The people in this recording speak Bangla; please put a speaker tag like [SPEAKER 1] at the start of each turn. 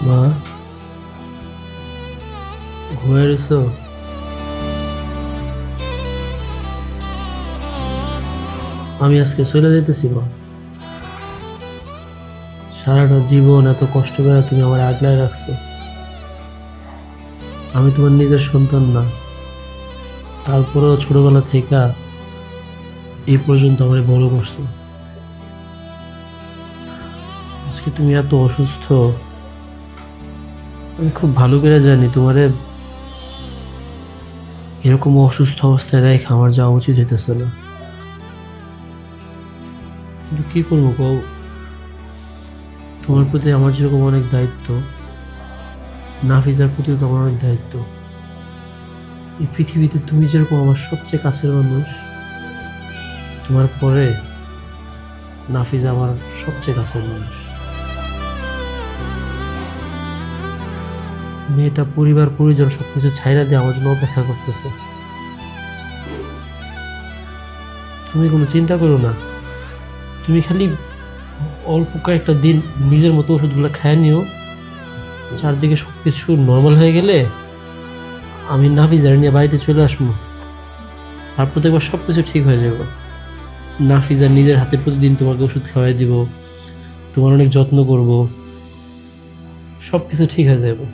[SPEAKER 1] মা, ঘুমায় রইছো? আমি আজকে চলে যেতেছি মা। সারাটা জীবন এত কষ্ট করে তুমি আমার আগলায় রাখছো। আমি তোমার নিজের সন্তান না, তারপরেও ছোটবেলা থেকে এই পর্যন্ত আমার বড় করছো। আজকে তুমি এত অসুস্থ, আমি খুব ভালো করে জানি তোমারে এরকম অসুস্থ অবস্থায় রেখে আমার যাওয়া উচিত হইতেছে না, কিন্তু কি করবো কও? তোমার প্রতি আমার যেরকম অনেক দায়িত্ব, নাফিজার প্রতিও তো আমার অনেক দায়িত্ব। এই পৃথিবীতে তুমি যেরকম আমার সবচেয়ে কাছের মানুষ, তোমার পরে নাফিজা আমার সবচেয়ে কাছের মানুষ। মেয়েটা পরিবার পরিজন সবকিছু ছাইড়া দিয়ে আমার জন্য অপেক্ষা করতেছে। তুমি কোনো চিন্তা করো না, তুমি খালি অল্প কয়েকটা দিন নিজের মতো ওষুধগুলো খায় নিও। চারদিকে সবকিছু নর্মাল হয়ে গেলে আমি নাফিজার নিয়ে বাড়িতে চলে আসবো। তারপর দেখবার সবকিছু ঠিক হয়ে যাবে। নাফিজা নিজের হাতে প্রতিদিন তোমাকে ওষুধ খাওয়াই দিব, তোমার অনেক যত্ন করব, সবকিছু ঠিক হয়ে যাবে।